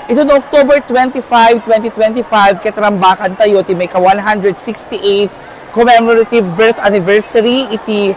Ito no October 25, 2025, ketrambakan tayo, ti may ka 168th commemorative birth anniversary, iti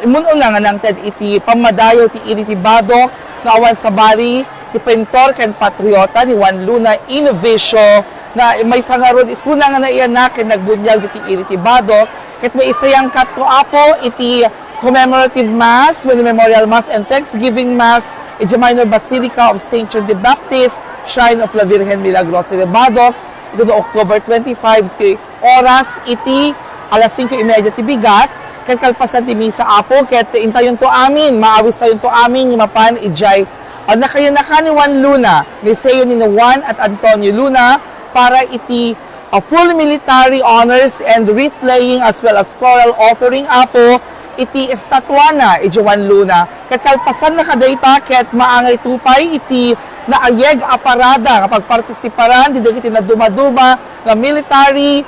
mununa nga nang ted iti pamadayo ti iri ti Badok, na awan sa bari, ti pentor ken patriota ni Juan Luna Innovation, na may sangarod isuna nga na iyanak ken nagbunyag iti iri ti Badok, ket may isayang katko apo iti commemorative mass, when memorial mass and Thanksgiving mass, iti Minor Basilica of St. John the Baptist, Shrine of La Virgen Milagrosa de Badok, ito no October 25, ti oras iti alas 5:30 ti bigat, ket kalpasan ti misa apo, ket intayon to amin, maawis tayon to amin, mapan ijay, nakayanakan ni Juan Luna, ni Seo ni Juan at Antonio Luna, para iti full military honors and wreath laying as well as floral offering apo, iti estatwana iti Juan Luna. Ket kalpasan na kadayta ket maangay tupay iti naayeg aparada kapag partisiparan di dagiti na dumaduma nga military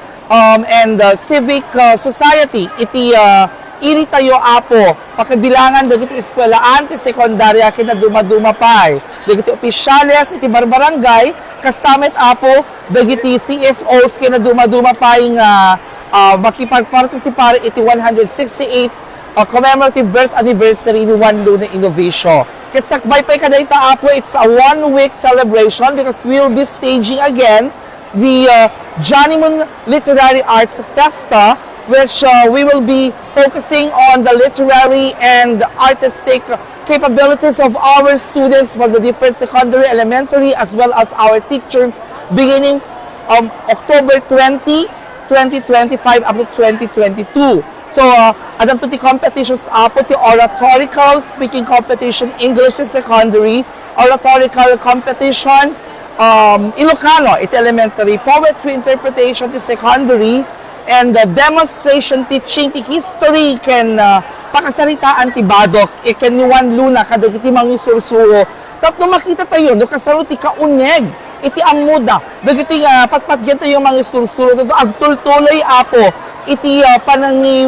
and civic society iti iri tayo apo pakibilangan dagiti eskwelahan ti sekundarya ken na dumaduma pay dagiti opisyales iti barbarangay kastamet apo dagiti CSOs ken na dumaduma pay nga makipagpartisipar iti 168th commemorative birth anniversary ni Juan Luna Innovation. Kitsakbay pa kadayta apo, it's a 1-week celebration because we'll be staging again the Johnny Moon Literary Arts Festa, which we will be focusing on the literary and artistic capabilities of our students from the different secondary, elementary, as well as our teachers beginning October 20, 2025 up to 2022. So, adang to the competitions apo, ti oratorical speaking competition, English is secondary, oratorical competition, Ilocano, iti elementary, poetry interpretation, ti secondary, and demonstration teaching, ti history, ken pakasaritaan ti Badok, ken ni Juan Luna, kadag iti mga sursuro. Tapno makita tayo, no kasaro ti kauneg, iti amuda, dagiti patpatyan tayo mga sursuro, agtultuloy apo, iti panangi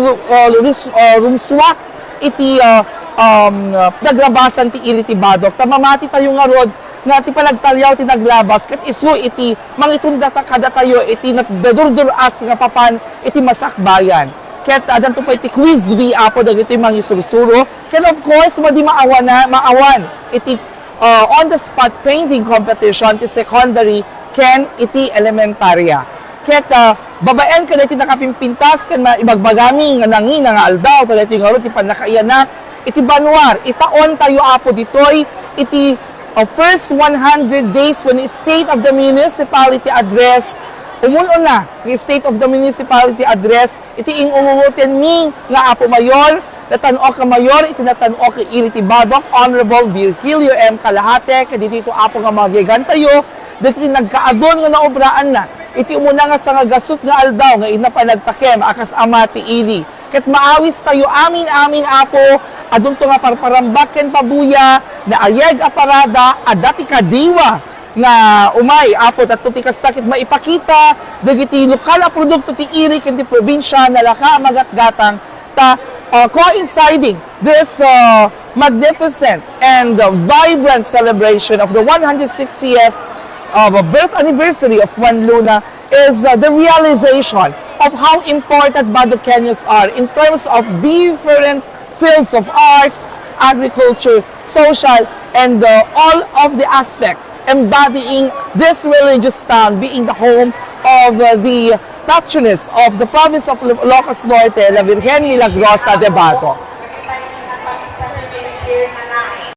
rumswak, iti naglabasan ti iri ti Badok. Tamamati tayo nga rod, nga ti panagtalyaw ti naglabas, ket isu iti mangitunda kada tayo, iti nadurduras nga papan, iti masakbayan. Ket adan to pa iti quiz vi apo dagiti mga sursuro. Ket of course, madi maawan, iti on-the-spot painting competition, ti secondary, ken iti elementarya. Ket babaen ka dito nakapimpintas kan ibagbagami nga nangina nga aldaw ta dito nga ro ti panakaiyanak iti Banwar itaon tayo apo ditoy iti first 100 days when state of the municipality address umunon na the state of the municipality address iti ingumutin mi nga apo mayor natano ka mayor iti natano ka iri ti Badok Honorable Virgilio M. Calahate ket dito apo nga magigan tayo dito nagkaadon nga naobraan na iti umuna nga sa gasot nga aldaw nga ina pa nagtakem akas amati ili ket maawis tayo amin apo adun to nga parparambak ken pabuya na ayeg aparada adati kadiwa nga umay apo tatto ti kastakit maipakita dagiti lokal a produkto ti iri ken ti probinsya na laka magatgatang ta coinciding this magnificent and vibrant celebration of the 160th birth anniversary of Juan Luna is the realization of how important Badoqueños are in terms of different fields of arts, agriculture, social, and all of the aspects embodying this religious town being the home of the patroness of the province of Ilocos Norte, La Virgen Milagrosa de Badok.